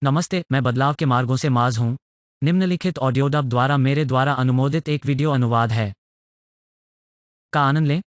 नमस्ते, मैं बदलाव के मार्गों से माज हूँ। निम्नलिखित ऑडियो डब द्वारा मेरे द्वारा अनुमोदित एक वीडियो अनुवाद है का आनंद लें।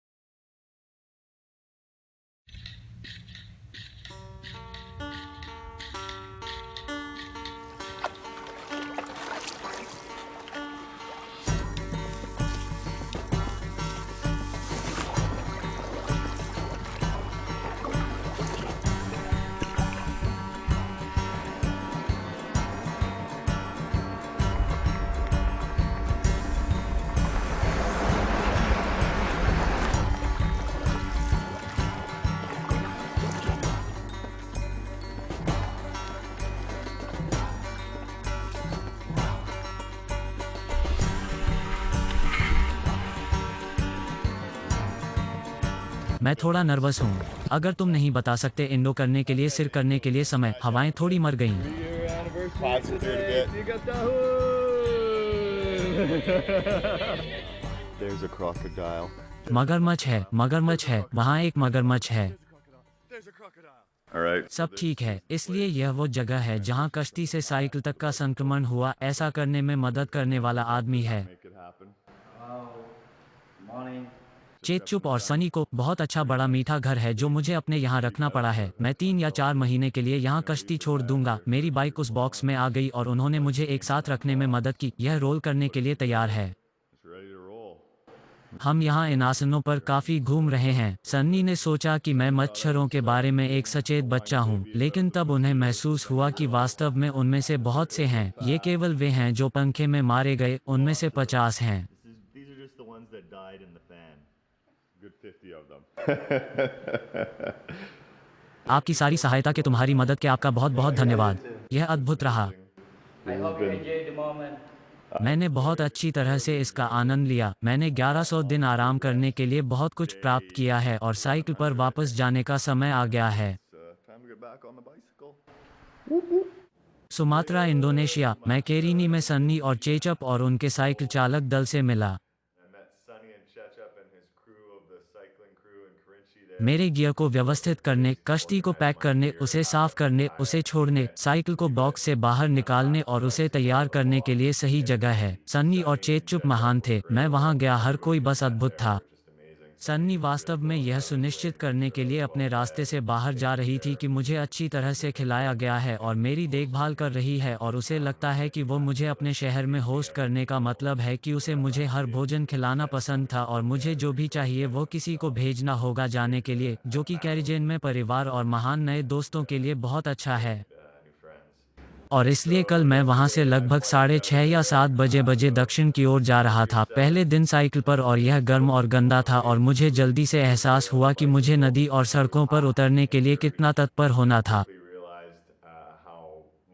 मैं थोड़ा नर्वस हूँ। अगर तुम नहीं बता सकते इंडो करने के लिए सिर करने के लिए समय, हवाएं थोड़ी मर गईं। There's a crocodile. मगरमच्छ है, मगरमच्छ है, वहाँ एक मगरमच्छ है। All right. सब ठीक है, इसलिए यह वो जगह है जहाँ कश्ती से साइकिल तक का संक्रमण हुआ। ऐसा करने में मदद करने वाला आदमी है। Make it happen. चेतचुप और सनी को बहुत अच्छा बड़ा मीठा घर है जो मुझे अपने यहाँ रखना पड़ा है। मैं 3 या 4 महीने के लिए यहाँ कश्ती छोड़ दूंगा। मेरी बाइक उस बॉक्स में आ गई और उन्होंने मुझे एक साथ रखने में मदद की। यह रोल करने के लिए तैयार है। It's ready to roll. हम यहाँ इन आसनों पर काफ़ी घूम रहे हैं। सन्नी ने सोचा कि मैं मच्छरों के बारे में एक सचेत बच्चा हूँ, लेकिन तब उन्हें महसूस हुआ कि वास्तव में उनमें से बहुत से हैं। ये केवल वे हैं जो पंखे में मारे गए, उनमें से 50 हैं। These are just the ones that died in the fan. Good 50 of them. आपकी सारी सहायता के तुम्हारी मदद के आपका बहुत बहुत धन्यवाद। यह अद्भुत रहा। I hope you enjoyed the moment. मैंने बहुत अच्छी तरह से इसका आनंद लिया। मैंने 1100 दिन आराम करने के लिए बहुत कुछ प्राप्त किया है और साइकिल पर वापस जाने का समय आ गया है। Time to get back on the bicycle. Sumatra, Indonesia. मैं केरीनी में सन्नी और चेचप और उनके साइकिल चालक दल से मिला। I met Sonny and Chechup and his crew of the cycling crew in Kerinci there. मेरे गियर को व्यवस्थित करने, कश्ती को पैक करने, उसे साफ करने, उसे छोड़ने, साइकिल को बॉक्स से बाहर निकालने और उसे तैयार करने के लिए सही जगह है। सन्नी और चेतचुप महान थे। मैं वहां गया, हर कोई बस अद्भुत था। Just amazing. सन्नी वास्तव में यह सुनिश्चित करने के लिए अपने रास्ते से बाहर जा रही थी कि मुझे अच्छी तरह से खिलाया गया है और मेरी देखभाल कर रही है, और उसे लगता है कि वो मुझे अपने शहर में होस्ट करने का मतलब है कि उसे मुझे हर भोजन खिलाना पसंद था और मुझे जो भी चाहिए वो किसी को भेजना होगा जाने के लिए, जो कि कैरिजेन में परिवार और महान नए दोस्तों के लिए बहुत अच्छा है। New friends. और इसलिए कल मैं वहां से लगभग 6:30 या 7 बजे दक्षिण की ओर जा रहा था, पहले दिन साइकिल पर, और यह गर्म और गंदा था और मुझे जल्दी से एहसास हुआ कि मुझे नदी और सड़कों पर उतरने के लिए कितना तत्पर होना था। We realized how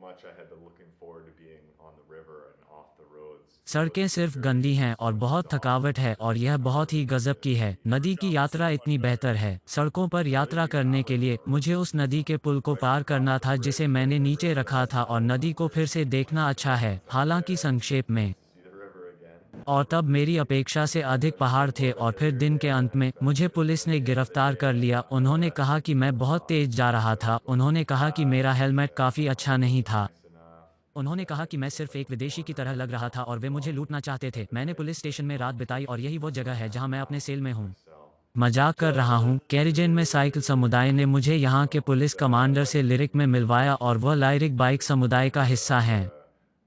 much I had been looking forward to being on the river and off the roads. सड़कें सिर्फ गंदी हैं और बहुत थकावट है और यह बहुत ही गजब की है। नदी की यात्रा इतनी बेहतर है। सड़कों पर यात्रा करने के लिए मुझे उस नदी के पुल को पार करना था जिसे मैंने नीचे रखा था, और नदी को फिर से देखना अच्छा है। हालांकि संक्षेप में, See the river again. और तब मेरी अपेक्षा से अधिक पहाड़ थे, और फिर दिन के अंत में मुझे पुलिस ने गिरफ्तार कर लिया। उन्होंने कहा कि मैं बहुत तेज जा रहा था। उन्होंने कहा कि मेरा हेलमेट काफ़ी अच्छा नहीं था। उन्होंने कहा कि मैं सिर्फ एक विदेशी की तरह लग रहा था और वे मुझे लूटना चाहते थे। मैंने पुलिस स्टेशन में रात बिताई और यही वो जगह है जहां मैं अपने सेल में हूं। मजाक कर रहा हूं। कैरिजेन में साइकिल समुदाय ने मुझे यहां के पुलिस कमांडर से लिरिक में मिलवाया और वह लाइरिक बाइक समुदाय का हिस्सा हैं।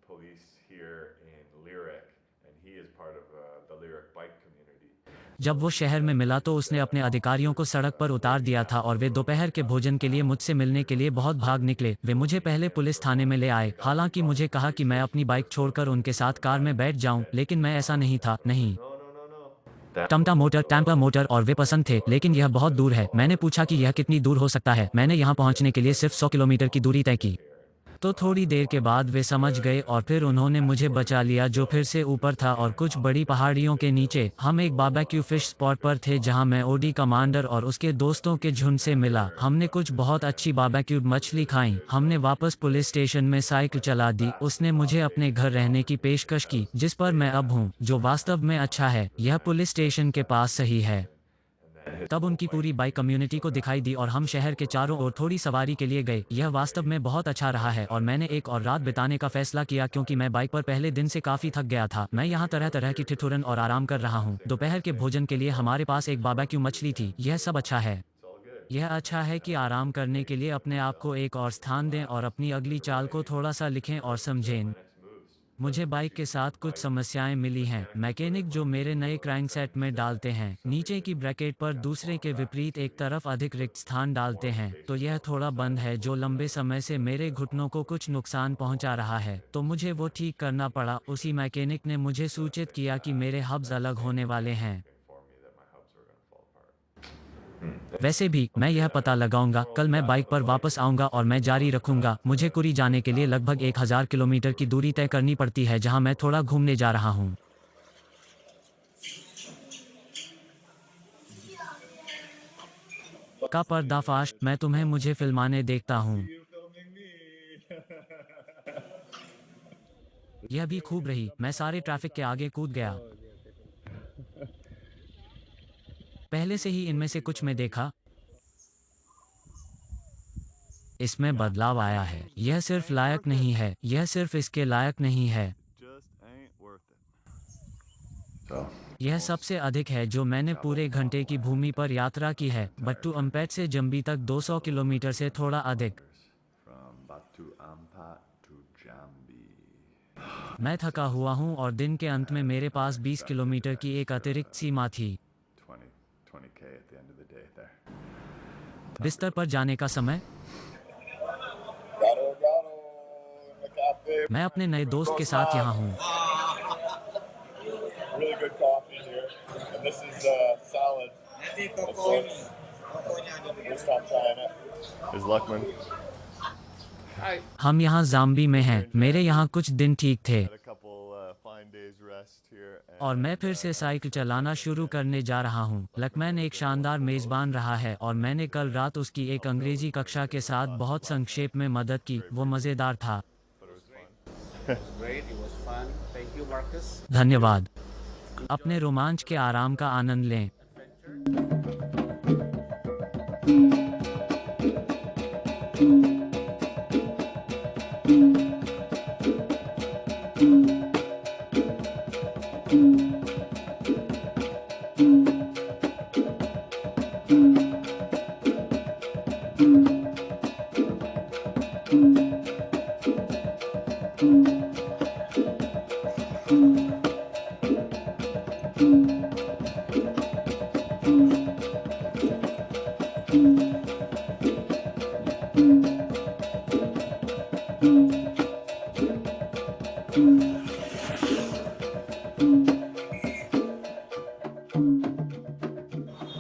Police here in Lyric, and he is part of the Lyric bike community. जब वो शहर में मिला तो उसने अपने अधिकारियों को सड़क पर उतार दिया था और वे दोपहर के भोजन के लिए मुझसे मिलने के लिए बहुत भाग निकले। वे मुझे पहले पुलिस थाने में ले आए, हालांकि मुझे कहा कि मैं अपनी बाइक छोड़कर उनके साथ कार में बैठ जाऊं, लेकिन मैं ऐसा नहीं था। नहीं, टैम्पा मोटर और वे पसंद थे, लेकिन यह बहुत दूर है। मैंने पूछा कि यह कितनी दूर हो सकता है। मैंने यहाँ पहुँचने के लिए सिर्फ 100 किलोमीटर की दूरी तय की। तो थोड़ी देर के बाद वे समझ गए और फिर उन्होंने मुझे बचा लिया, जो फिर से ऊपर था और कुछ बड़ी पहाड़ियों के नीचे। हम एक बारबेक्यू फिश स्पॉट पर थे जहां मैं ओडी कमांडर और उसके दोस्तों के झुंड से मिला। हमने कुछ बहुत अच्छी बारबेक्यू मछली खाई। हमने वापस पुलिस स्टेशन में साइकिल चला दी। उसने मुझे अपने घर रहने की पेशकश की, जिस पर मैं अब हूं, जो वास्तव में अच्छा है। यह पुलिस स्टेशन के पास सही है। And तब उनकी पूरी बाइक कम्युनिटी को दिखाई दी और हम शहर के चारों ओर थोड़ी सवारी के लिए गए। यह वास्तव में बहुत अच्छा रहा है और मैंने एक और रात बिताने का फैसला किया क्योंकि मैं बाइक पर पहले दिन से काफ़ी थक गया था। मैं यहाँ तरह तरह की ठिठुरन और आराम कर रहा हूँ। दोपहर के भोजन के लिए हमारे पास एक बारबेक्यू मछली थी। यह सब अच्छा है। It's all good. यह अच्छा है कि आराम करने के लिए अपने आप को एक और स्थान दें और अपनी अगली चाल को थोड़ा सा लिखें और समझें। Next moves. मुझे बाइक के साथ कुछ समस्याएं मिली हैं। मैकेनिक जो मेरे नए क्रैंकसेट में डालते हैं, नीचे की ब्रैकेट पर दूसरे के विपरीत एक तरफ अधिक रिक्त स्थान डालते हैं, तो यह थोड़ा बंद है जो लंबे समय से मेरे घुटनों को कुछ नुकसान पहुंचा रहा है, तो मुझे वो ठीक करना पड़ा। उसी मैकेनिक ने मुझे सूचित किया कि मेरे हब्स अलग होने वाले हैं। Informed me that my hubs were going to fall apart. वैसे भी मैं यह पता लगाऊंगा। कल मैं बाइक पर वापस आऊंगा और मैं जारी रखूंगा। मुझे कुरी जाने के लिए लगभग 1000 किलोमीटर की दूरी तय करनी पड़ती है जहां मैं थोड़ा घूमने जा रहा हूं। का पर्दाफाश, मैं तुम्हें मुझे फिल्माने देखता हूं। You filming me? यह भी खूब रही। मैं सारे ट्रैफिक के आगे कूद गया। पहले से ही इनमें से कुछ में देखा। इसमें बदलाव आया है। यह सिर्फ लायक नहीं है, यह सिर्फ इसके लायक नहीं है। Just ain't worth it. So, यह सबसे अधिक है जो मैंने पूरे घंटे की भूमि पर यात्रा की है। बट्टू अम्पेट से जम्बी तक 200 किलोमीटर से थोड़ा अधिक। from Batu Ampat to Jambi. मैं थका हुआ हूं और दिन के अंत में मेरे पास 20 किलोमीटर की एक अतिरिक्त सीमा थी। 20K at the end of the day there. बिस्तर पर जाने का समय। मैं अपने नए दोस्त के साथ यहाँ हूँ। Really good coffee here, and this is salad. First time trying it. Is Luckman हम यहाँ जाम्बी में हैं। मेरे यहाँ कुछ दिन ठीक थे had a couple fine days rest here, और मैं फिर से साइकिल चलाना शुरू करने जा रहा हूँ। लकमैन एक शानदार मेज़बान रहा है और मैंने कल रात उसकी एक अंग्रेजी कक्षा के साथ बहुत संक्षेप में मदद की। वो मज़ेदार था। but it was fun. Great, it was fun. Thank you, Marcus. धन्यवाद। अपने रोमांच के आराम का आनंद लें।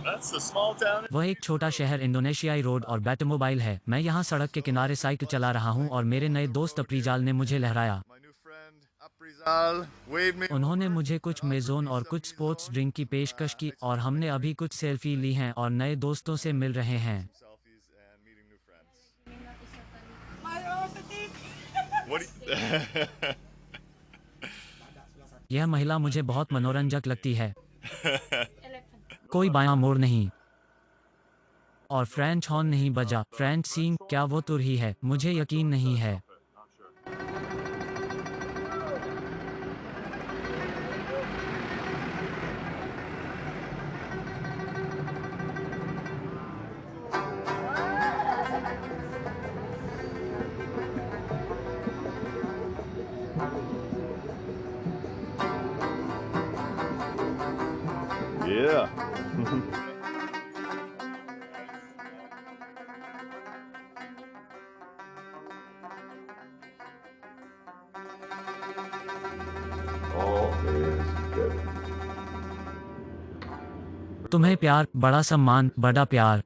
That's a small town. वह एक छोटा शहर इंडोनेशियाई रोड और बैटमोबाइल है। मैं यहाँ सड़क के किनारे साइकिल चला रहा हूँ और मेरे नए दोस्त अप्रीजाल ने मुझे लहराया। My new friend Aprizal waved me. उन्होंने मुझे कुछ मेज़ोन और कुछ स्पोर्ट्स ड्रिंक की पेशकश की और हमने अभी कुछ सेल्फी ली हैं और नए दोस्तों से मिल रहे हैं। Selfies and meeting new friends. What do you? यह महिला मुझे बहुत मनोरंजक लगती है। कोई बायां मोड़ नहीं और फ्रेंच हॉर्न नहीं बजा। फ्रेंच सींग, क्या वो तुरही है? मुझे यकीन नहीं है। Yeah. All is good. तुम्हें प्यार, बड़ा सम्मान, बड़ा प्यार।